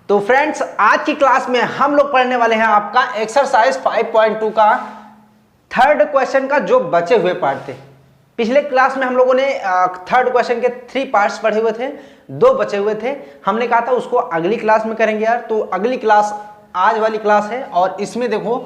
तो फ्रेंड्स आज की क्लास में हम लोग पढ़ने वाले हैं आपका एक्सरसाइज 5.2 का थर्ड क्वेश्चन का जो बचे हुए पार्ट थे। पिछले क्लास में हम लोगों ने थर्ड क्वेश्चन के 3 पार्ट्स पढ़े हुए थे, 2 बचे हुए थे। हमने कहा था उसको अगली क्लास में करेंगे यार, तो अगली क्लास आज वाली क्लास है और इसमें देखो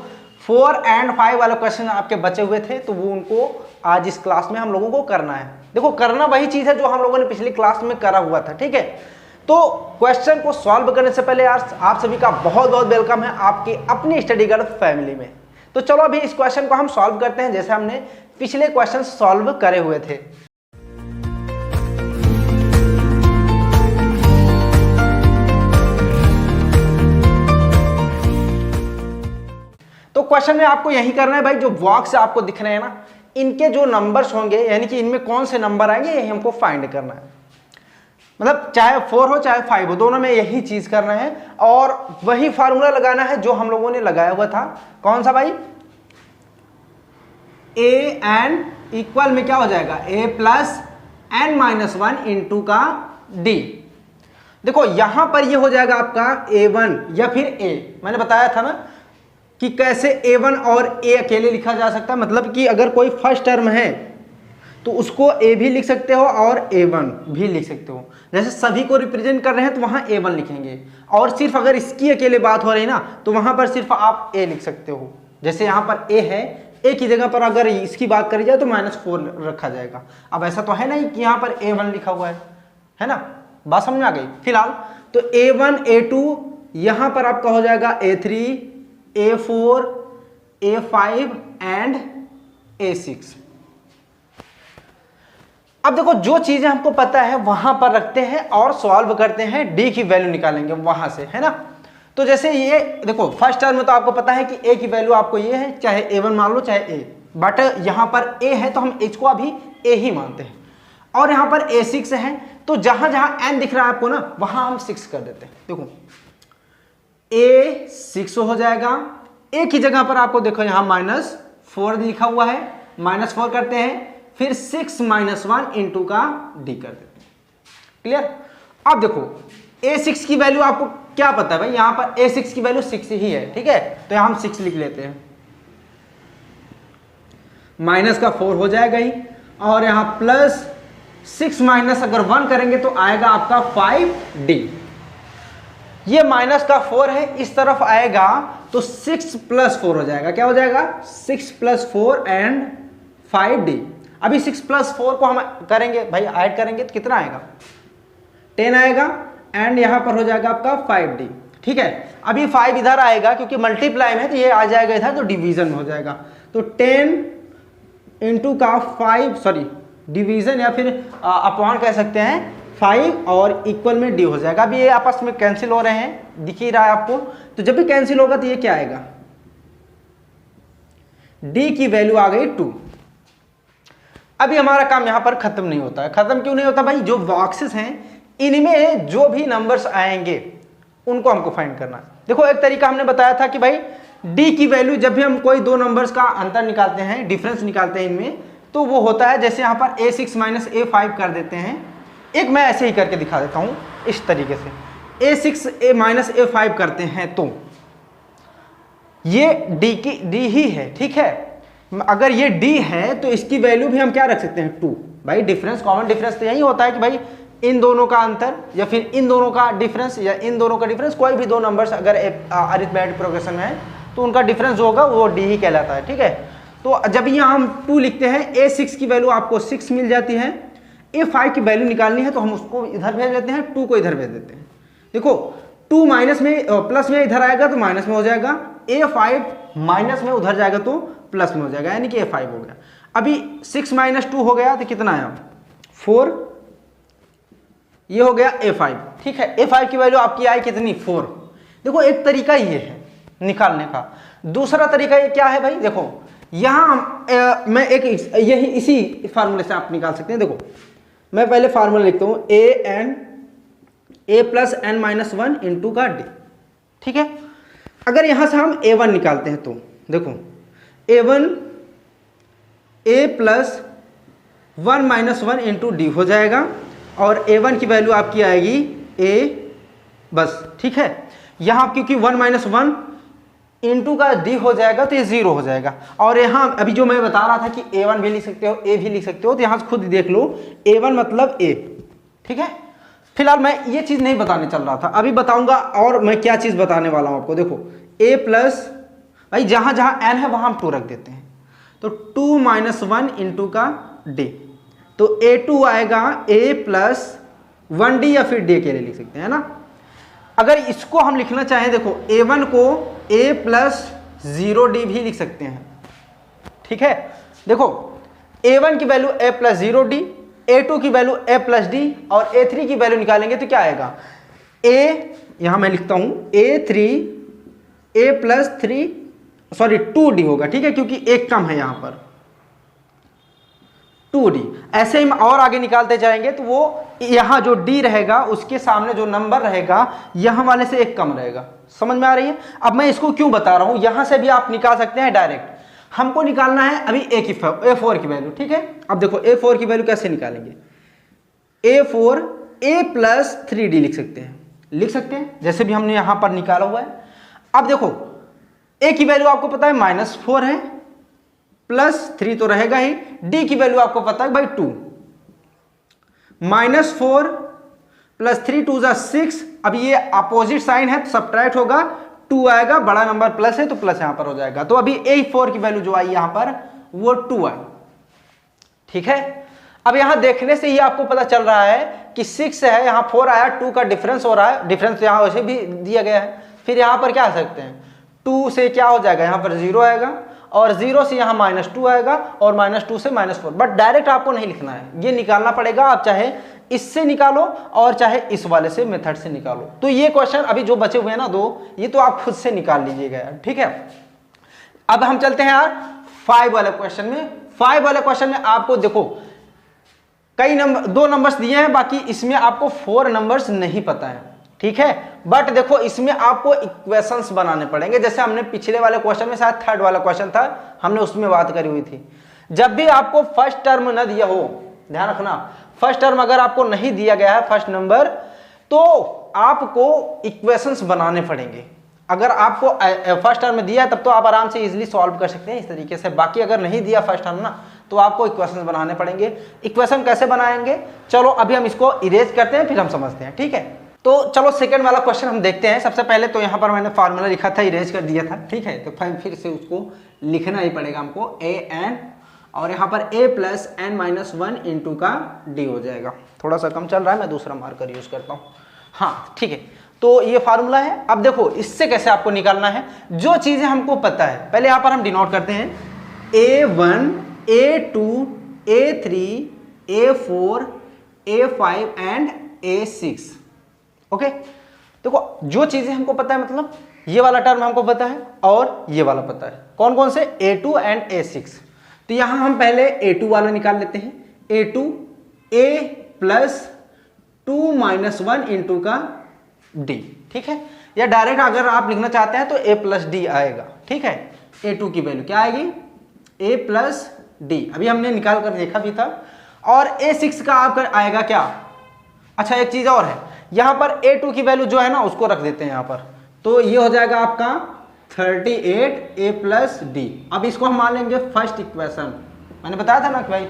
4 और 5 वाला क्वेश्चन आपके बचे हुए थे, तो वो उनको आज इस क्लास में हम लोगों को करना है। देखो करना वही चीज है जो हम लोगों ने पिछली क्लास में करा हुआ था, ठीक है। तो क्वेश्चन को सॉल्व करने से पहले यार आप सभी का बहुत बहुत वेलकम है आपकी अपनी स्टडी गर्ल फैमिली में। तो चलो अभी इस क्वेश्चन को हम सॉल्व करते हैं जैसे हमने पिछले क्वेश्चन सॉल्व करे हुए थे। तो क्वेश्चन में आपको यही करना है भाई, जो बॉक्स आपको दिख रहे हैं ना, इनके जो नंबर्स होंगे यानी कि इनमें कौन से नंबर आएंगे यही हमको फाइंड करना है। मतलब चाहे 4 हो चाहे 5 हो, दोनों में यही चीज करना है और वही फार्मूला लगाना है जो हम लोगों ने लगाया हुआ था। कौन सा भाई? a n इक्वल में क्या हो जाएगा a प्लस n-1 इंटू का d। देखो यहां पर ये हो जाएगा आपका a1 या फिर a। मैंने बताया था ना कि कैसे a1 और a अकेले लिखा जा सकता है। मतलब कि अगर कोई फर्स्ट टर्म है तो उसको a भी लिख सकते हो और a1 भी लिख सकते हो। जैसे सभी को रिप्रेजेंट कर रहे हैं तो वहां a1 लिखेंगे, और सिर्फ अगर इसकी अकेले बात हो रही ना तो वहां पर सिर्फ आप a लिख सकते हो। जैसे यहाँ पर a है, a की जगह पर अगर इसकी बात करी जाए तो -4 रखा जाएगा। अब ऐसा तो है नहीं कि यहाँ पर a1 लिखा हुआ है ना, बात समझ में आ गई। फिलहाल तो a1 a2 यहाँ पर आपका हो जाएगा a3 a4 a5 and a6। अब देखो जो चीजें हमको पता है वहां पर रखते हैं और सॉल्व करते हैं, डी की वैल्यू निकालेंगे वहां से, है ना। तो जैसे ये देखो फर्स्ट टर्म में तो आपको पता है कि ए की वैल्यू आपको ये है, चाहे a1 मान लो चाहे a, बट यहां पर a है तो हम इसको अभी a ही मानते हैं। और यहां पर a6 है तो जहां जहां n दिख रहा है आपको ना वहां हम 6 कर देते हैं। देखो a6 हो जाएगा, a की जगह पर आपको देखो यहां -4 लिखा हुआ है, -4 करते हैं, फिर 6 - 1 इंटू का d कर देते हैं। क्लियर। अब देखो a6 की वैल्यू आपको क्या पता है भाई, यहां पर a6 की वैल्यू 6 ही है, ठीक है। तो यहां हम 6 लिख लेते हैं, माइनस का 4 हो जाएगा ही, और यहां प्लस 6 माइनस अगर 1 करेंगे तो आएगा आपका 5d। ये माइनस का 4 है, इस तरफ आएगा तो 6 + 4 हो जाएगा। क्या हो जाएगा? 6 + 4 एंड 5d। अभी 6 + 4 को हम करेंगे भाई, ऐड करेंगे तो कितना आएगा? 10 आएगा, एंड यहां पर हो जाएगा आपका 5d, ठीक है। अभी 5 इधर आएगा क्योंकि मल्टीप्लाई में, तो ये आ जाएगा इधर तो डिवीजन में हो जाएगा। तो 10 इंटू का 5, सॉरी डिवीजन या फिर अपॉन कह सकते हैं 5, और इक्वल में d हो जाएगा। अभी ये आपस में कैंसिल हो रहे हैं, दिख ही रहा है आपको। तो जब भी कैंसिल होगा तो ये क्या आएगा? d की वैल्यू आ गई 2। अभी हमारा काम यहां पर खत्म नहीं होता है। खत्म क्यों नहीं होता भाई? जो बॉक्सेस हैं इनमें जो भी नंबर्स आएंगे उनको हमको फाइंड करना है। देखो एक तरीका हमने बताया था कि भाई d की वैल्यू जब भी हम कोई 2 नंबर्स का अंतर निकालते हैं, डिफरेंस निकालते हैं इनमें, तो वो होता है जैसे यहां पर a6 - a5 कर देते हैं। एक मैं ऐसे ही करके दिखा देता हूं इस तरीके से, a6 - a5 करते हैं तो ये d ही है, ठीक है। अगर ये d है तो इसकी वैल्यू भी हम क्या रख सकते हैं? 2। भाई डिफरेंस, कॉमन डिफरेंस तो यही होता है कि भाई इन दोनों का अंतर या फिर इन दोनों का डिफरेंस या इन दोनों का डिफरेंस, कोई भी 2 नंबर्स अगर अरिथमेटिक प्रोग्रेशन में है तो उनका डिफरेंस जो होगा वो d ही कहलाता है, ठीक है। तो जब यहाँ हम 2 लिखते हैं, a6 की वैल्यू आपको 6 मिल जाती है, a5 की वैल्यू निकालनी है तो हम उसको इधर भेज देते हैं, 2 को इधर भेज देते हैं। देखो 2 माइनस में प्लस में इधर आएगा तो माइनस में हो जाएगा, a5 माइनस में उधर जाएगा तो प्लस में हो जाएगा, यानी कि a5 हो गया। अभी 6 - 2 हो गया तो कितना आया? 4। ये हो गया a5, ठीक है। a5 की वैल्यू आपकी आई कितनी? 4। देखो एक तरीका ये है निकालने का। दूसरा तरीका ये क्या है भाई? देखो यहां मैं एक यही इसी फार्मूले से आप निकाल सकते हैं। देखो मैं पहले फार्मूला लिखता हूं, a + n-1 इंटू का d, ठीक है। अगर यहां से हम a1 निकालते हैं तो देखो a1 a + 1 - 1 इंटू d हो जाएगा, और a1 की वैल्यू आपकी आएगी a बस, ठीक है। यहाँ क्योंकि 1 माइनस 1 इंटू का डी हो जाएगा तो ये 0 हो जाएगा। और यहाँ अभी जो मैं बता रहा था कि a1 भी लिख सकते हो, a भी लिख सकते हो, तो यहाँ से खुद देख लो a1 मतलब a, ठीक है। फिलहाल मैं ये चीज़ नहीं बताने चल रहा था, अभी बताऊंगा। और मैं क्या चीज़ बताने वाला हूँ आपको, देखो a प्लस, भाई जहाँ जहाँ n है वहाँ हम 2 रख देते हैं, तो 2 माइनस 1 इंटू का d, तो a2 आएगा a प्लस 1d, या फिर d के लिए लिख सकते हैं ना। अगर इसको हम लिखना चाहें, देखो a1 को a प्लस 0d भी लिख सकते हैं, ठीक है। देखो a1 की value a plus 0d, a2 की वैल्यू a प्लस d, और a3 की वैल्यू निकालेंगे तो क्या आएगा, a, यहां मैं लिखता हूं a3 a plus 3, sorry 2d होगा, ठीक है, क्योंकि एक कम है यहां पर 2d। ऐसे ही और आगे निकालते जाएंगे तो वो यहां जो d रहेगा उसके सामने जो नंबर रहेगा यहां वाले से एक कम रहेगा। समझ में आ रही है? अब मैं इसको क्यों बता रहा हूं, यहां से भी आप निकाल सकते हैं डायरेक्ट। हमको निकालना है अभी a4 की वैल्यू, ठीक है। अब देखो a4 की वैल्यू कैसे निकालेंगे, a4 a प्लस 3d लिख सकते हैं, जैसे भी हमने यहां पर निकाला हुआ है। अब देखो a की वैल्यू आपको पता है -4 है, प्लस 3 तो रहेगा ही, d की वैल्यू आपको पता है भाई 2, -4 प्लस 3 2 जा 6। अब ये अपोजिट साइन है तो सब्ट्रैक्ट होगा, 2 आएगा, बड़ा नंबर प्लस है तो प्लस यहां पर हो जाएगा। तो अभी a4 की वैल्यू जो आई यहां पर वो 2 आई, ठीक है। अब यहां देखने से ही आपको पता चल रहा है कि 6 है, यहां 4 आया, 2 का डिफरेंस हो रहा है, डिफरेंस यहां वैसे भी दिया गया है। फिर यहां पर क्या कर सकते हैं, 2 से क्या हो जाएगा, यहां पर 0 आएगा, और 0 से यहां -2 आएगा, और -2 से -4। बट डायरेक्ट आपको नहीं लिखना है, ये निकालना पड़ेगा। आप चाहे इससे निकालो और चाहे इस वाले से मेथड से निकालो। तो ये क्वेश्चन अभी जो बचे हुए हैं ना 2, ये तो आप खुद से निकाल लीजिएगा, ठीक है। अब हम चलते हैं यार 5 वाले क्वेश्चन में। 5 वाले क्वेश्चन में आपको देखो कई नंबर, 2 नंबर्स दिए हैं, बाकी इसमें आपको 4 नंबर्स नहीं पता है, ठीक है। बट देखो इसमें आपको इक्वेशंस बनाने पड़ेंगे, जैसे हमने पिछले वाले क्वेश्चन में, शायद 3rd वाला क्वेश्चन था, हमने उसमें बात करी हुई थी। जब भी आपको फर्स्ट टर्म न दिया हो, ध्यान रखना, फर्स्ट टर्म अगर आपको नहीं दिया गया है फर्स्ट नंबर, तो आपको इक्वेशंस बनाने पड़ेंगे। अगर आपको फर्स्ट टर्म में दिया है तब तो आप आराम से इजीली सॉल्व कर सकते हैं इस तरीके से। बाकी अगर नहीं दिया फर्स्ट टर्म ना, तो आपको इक्वेशंस बनाने पड़ेंगे। इक्वेशन कैसे बनाएंगे, चलो अभी हम इसको इरेज करते हैं, फिर हम समझते हैं, ठीक है। तो चलो सेकंड वाला क्वेश्चन हम देखते हैं। सबसे पहले तो यहाँ पर मैंने फार्मूला लिखा था, इरेज कर दिया था, ठीक है। तो फिर से उसको लिखना ही पड़ेगा हमको, an, और यहाँ पर a प्लस n-1 इंटू का d हो जाएगा। थोड़ा सा कम चल रहा है, मैं दूसरा मार्कर यूज करता हूँ, हाँ ठीक है। तो ये फार्मूला है। अब देखो इससे कैसे आपको निकालना है, जो चीजें हमको पता है पहले यहाँ पर हम डिनोट करते हैं, a1 a2 a3 a4 a5 and a6, okay. देखो जो चीजें हमको पता है, मतलब ये वाला टर्म हमको पता है और ये वाला पता है, कौन कौन से, a2 एंड a6। तो यहां हम पहले a2 वाला निकाल लेते हैं, a2 a plus 2 minus 1 into का d, ठीक है। या डायरेक्ट अगर आप लिखना चाहते हैं तो a प्लस d आएगा, ठीक है। a2 की वैल्यू क्या आएगी, a प्लस d, अभी हमने निकाल कर देखा भी था। और a6 का आपका आएगा क्या, अच्छा एक चीज और है, यहां पर a2 की वैल्यू जो है ना उसको रख देते हैं यहां पर, तो ये हो जाएगा आपका 38 a प्लस d। अब इसको हम मान लेंगे फर्स्ट इक्वेशन। मैंने बताया था ना कि भाई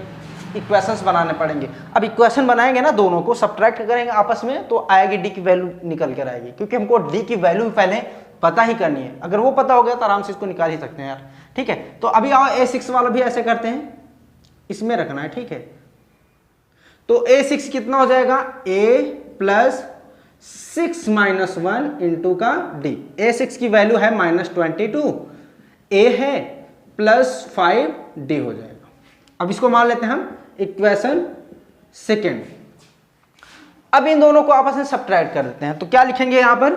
इक्वेशंस बनाने पड़ेंगे। अब इक्वेशन बनाएंगे ना, दोनों को सब्ट्रैक्ट करेंगे आपस में, तो आएगी d की वैल्यू निकल कर आएगी, क्योंकि हमको d की वैल्यू पहले पता ही करनी है। अगर वो पता हो गया तो आराम से इसको निकाल ही सकते हैं यार, ठीक है। तो अभी आओ a6 वाला भी ऐसे करते हैं, इसमें रखना है, ठीक है। तो a6 कितना हो जाएगा, a प्लस 6 माइनस 1 इंटू का d। a6 की वैल्यू है -22, a है प्लस 5d हो जाएगा। अब इसको मान लेते हैं हम इक्वेशन सेकेंड। अब इन दोनों को आपस में सब्ट्रैक्ट कर देते हैं, तो क्या लिखेंगे यहां पर,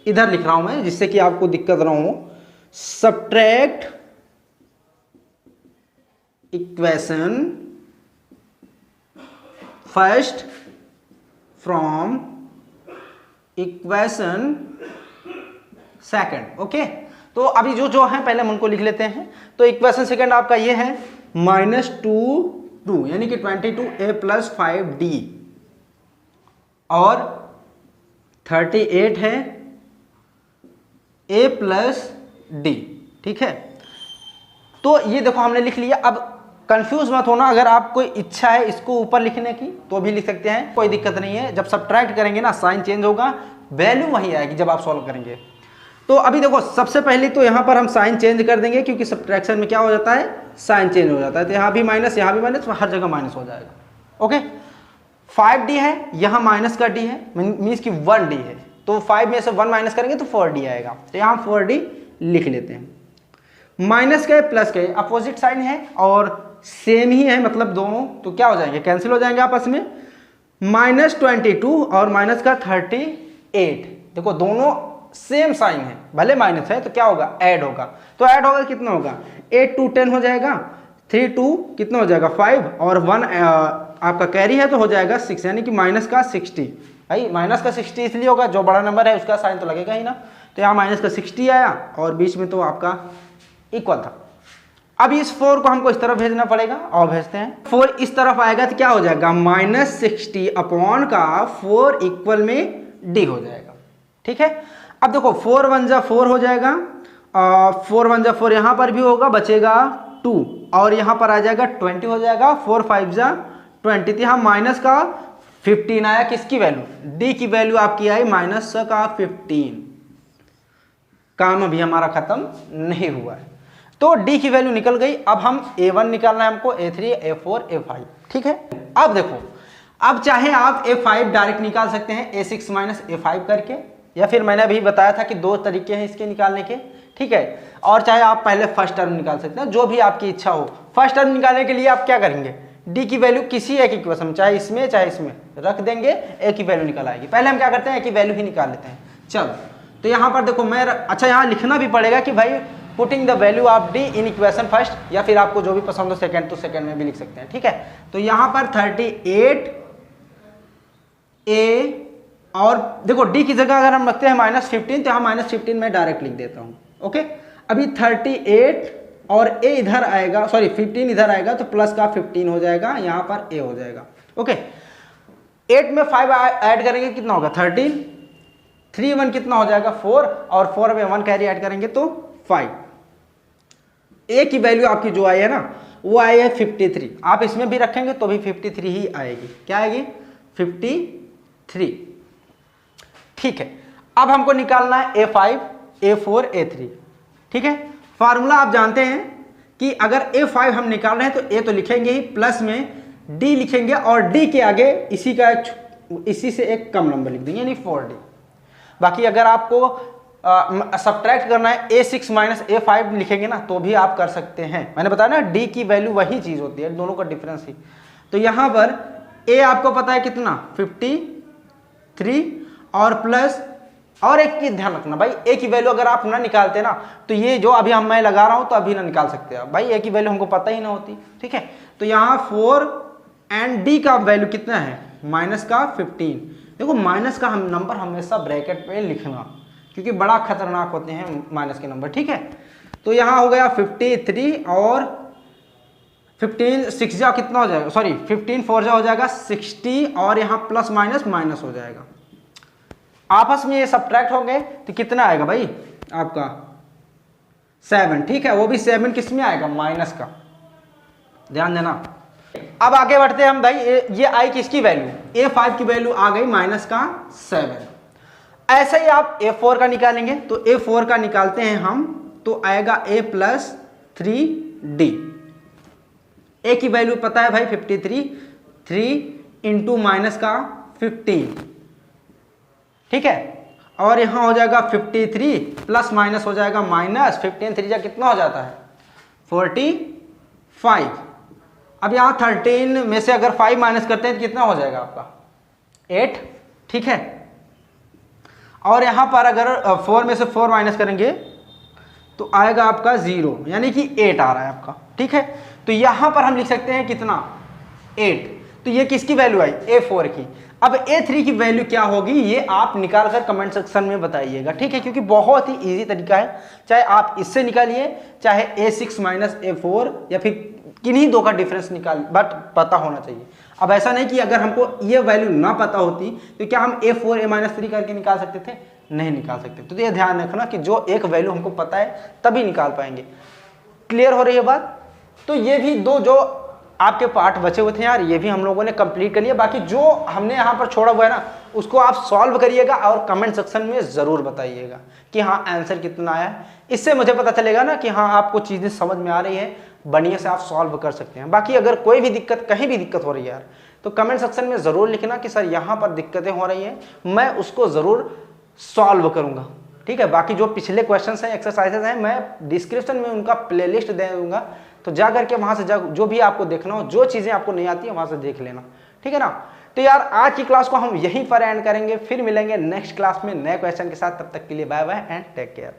इधर लिख रहा हूं मैं जिससे कि आपको दिक्कत ना हो, subtract equation first from equation second, okay. तो अभी जो है पहले हम उनको लिख लेते हैं। तो इक्वेशन सेकंड आपका ये है -2 यानी कि 22 a प्लस 5d, और 38 है a प्लस डी, ठीक है। तो ये देखो हमने लिख लिया। अब कंफ्यूज मत होना, अगर आप कोई इच्छा है इसको ऊपर लिखने की तो भी लिख सकते हैं, कोई दिक्कत नहीं है। जब सब्ट्रैक्ट करेंगे ना साइन चेंज होगा, वैल्यू वही आएगी जब आप सॉल्व करेंगे। तो अभी देखो सबसे पहले तो यहाँ पर हम साइन चेंज कर देंगे, क्योंककि सब्ट्रैक्शन में क्या हो जाता है, साइन चेंज हो जाता है। तो यहाँ भी माइनस, यहाँ भी माइनस, हर जगह माइनस हो जाएगा। ओके, 5d है, यहाँ माइनस का d है, मीन्स कि 1d है। तो 5 में से 1 माइनस करेंगे तो 4d आएगा। तो यहाँ 4d लिख लेते हैं। माइनस का प्लस का अपोजिट साइन है और सेम ही है, मतलब दोनों तो क्या हो जाएंगे, कैंसिल हो जाएंगे आपस में। -22 और माइनस का 38, देखो दोनों सेम साइन है, भले माइनस है तो क्या होगा, ऐड होगा। तो ऐड होगा कितना होगा, 8 2 10 हो जाएगा, 3 2 कितना हो जाएगा 5 और 1 आपका कैरी है तो हो जाएगा 6, यानी कि माइनस का 60। भाई माइनस का 60 इसलिए होगा, जो बड़ा नंबर है उसका साइन तो लगेगा ही ना। तो यहाँ माइनस का 60 आया और बीच में तो आपका इक्वल था। अब इस 4 को हमको इस तरफ भेजना पड़ेगा और भेजते हैं। 4 इस तरफ आएगा तो क्या हो जाएगा, -60 अपॉन का 4 इक्वल में d हो जाएगा, ठीक है। अब देखो 4 1 जा 4 हो जाएगा, 4 1 जा 4 यहाँ पर भी होगा, बचेगा 2 और यहाँ पर आ जाएगा 20 हो जाएगा, 4 5 जा 20। तो यहाँ माइनस का 15 आया, किसकी वैल्यू, d की वैल्यू आपकी आई माइनस का 15। काम अभी हमारा खत्म नहीं हुआ है, तो d की वैल्यू निकल गई। अब हम a1 निकालना है हमको, a3 a4 a5, ठीक है। अब देखो, अब चाहे आप a5 डायरेक्ट निकाल सकते हैं a6 माइनस a5 करके, या फिर मैंने अभी बताया था कि 2 तरीके हैं इसके निकालने के, ठीक है। और चाहे आप पहले फर्स्ट टर्म निकाल सकते हैं, जो भी आपकी इच्छा हो। फर्स्ट टर्म निकालने के लिए आप क्या करेंगे, d की वैल्यू किसी एक इक्वेशन, चाहे इसमें चाहे इसमें रख देंगे, a की वैल्यू निकल आएगी। पहले हम क्या करते हैं, a की वैल्यू ही निकाल लेते हैं। चलो, तो यहाँ पर देखो मैं, अच्छा यहाँ लिखना भी पड़ेगा कि भाई putting the value of d in equation first, या फिर आपको जो भी पसंद हो सेकंड तो सेकंड में भी लिख सकते हैं, ठीक है। तो यहाँ पर 38 a और देखो d की जगह अगर हम रखते हैं -15, तो यहाँ -15 मैं डायरेक्ट लिख देता हूँ। ओके, अभी 38 और a इधर आएगा, सॉरी 15 इधर आएगा तो प्लस का 15 हो जाएगा, यहाँ पर a हो जाएगा। ओके, 8 में 5 ऐड करेंगे कितना होगा 13, 3 1 कितना हो जाएगा 4 और 4 में 1 कैरी ऐड करेंगे तो 5। a की वैल्यू आपकी जो आई है ना, वो आई है 53। आप इसमें भी रखेंगे तो भी 53 ही आएगी। क्या आएगी, 53, ठीक है। अब हमको निकालना है a5 a4 a3, ठीक है। फार्मूला आप जानते हैं कि अगर a5 हम निकाल रहे हैं तो a तो लिखेंगे ही, प्लस में d लिखेंगे और d के आगे इसी से एक कम नंबर लिख देंगे, यानी 4d। बाकी अगर आपको सब्ट्रैक्ट करना है a6 माइनस a5 लिखेंगे ना तो भी आप कर सकते हैं। मैंने बताया ना d की वैल्यू वही चीज होती है, दोनों का डिफरेंस ही। तो यहाँ पर a आपको पता है कितना 53 और प्लस, और एक चीज ध्यान रखना भाई, a की वैल्यू अगर आप ना निकालते ना तो ये जो अभी मैं लगा रहा हूं तो अभी ना निकाल सकते आप भाई, a की वैल्यू हमको पता ही ना होती, ठीक है। तो यहाँ 4 एंड d का वैल्यू कितना है -15। देखो माइनस का हम नंबर हमेशा ब्रैकेट पे लिखना, क्योंकि बड़ा खतरनाक होते हैं माइनस के नंबर, ठीक है। तो यहाँ हो गया 53 और 15 6 जा कितना हो जाएगा, सॉरी 15 4 जा हो जाएगा 60 और यहाँ प्लस माइनस माइनस हो जाएगा। आपस में ये सब्ट्रैक्ट होंगे तो कितना आएगा भाई आपका 7, ठीक है। वो भी 7 किस में आएगा, माइनस का, ध्यान देना। अब आगे बढ़ते हैं हम भाई, ये आई किसकी वैल्यू, a5 की वैल्यू आ गई -7। ऐसे ही आप a4 का निकालेंगे, तो a4 का निकालते हैं हम, तो आएगा a + 3d। a की वैल्यू पता है भाई 53, 3 इंटू माइनस का 15, ठीक है। और यहाँ हो जाएगा 53 प्लस माइनस हो जाएगा -15 3 जा कितना हो जाता है 45। अब यहाँ 13 में से अगर 5 माइनस करते हैं तो कितना हो जाएगा आपका 8, ठीक है। और यहाँ पर अगर 4 में से 4 माइनस करेंगे तो आएगा आपका 0, यानी कि 8 आ रहा है आपका, ठीक है। तो यहाँ पर हम लिख सकते हैं कितना 8। तो ये किसकी वैल्यू आई, a4 की। अब a3 की वैल्यू क्या होगी ये आप निकाल कर कमेंट सेक्शन में बताइएगा, ठीक है, क्योंकि बहुत ही इजी तरीका है। चाहे आप इससे निकालिए, चाहे a6 माइनस a4, या फिर किन्हीं दो का डिफरेंस निकाल, बट पता होना चाहिए। अब ऐसा नहीं कि अगर हमको ये वैल्यू ना पता होती तो क्या हम a4 a-3 करके निकाल सकते थे, नहीं निकाल सकते। तो ये ध्यान रखना कि जो एक वैल्यू हमको पता है तभी निकाल पाएंगे। क्लियर हो रही है बात। तो ये भी दो जो आपके पार्ट बचे हुए थे यार, ये भी हम लोगों ने कंप्लीट कर लिया। बाकी जो हमने यहाँ पर छोड़ा हुआ है ना, उसको आप सॉल्व करिएगा और कमेंट सेक्शन में ज़रूर बताइएगा कि हाँ आंसर कितना आया है। इससे मुझे पता चलेगा ना कि हाँ आपको चीज़ें समझ में आ रही है, बढ़िया से आप सॉल्व कर सकते हैं। बाकी अगर कोई भी दिक्कत, कहीं भी दिक्कत हो रही है यार, तो कमेंट सेक्शन में ज़रूर लिखना कि सर यहाँ पर दिक्कतें हो रही हैं, मैं उसको ज़रूर सॉल्व करूँगा। ठीक है। बाकी जो पिछले क्वेश्चंस हैं, एक्सरसाइजेज हैं, मैं डिस्क्रिप्शन में उनका प्लेलिस्ट दे दूंगा, तो जा करके वहां से जो भी आपको देखना हो, जो चीजें आपको नहीं आती है वहां से देख लेना। ठीक है ना। तो यार आज की क्लास को हम यहीं पर एंड करेंगे, फिर मिलेंगे नेक्स्ट क्लास में नए क्वेश्चन के साथ। तब तक के लिए bye bye and take care.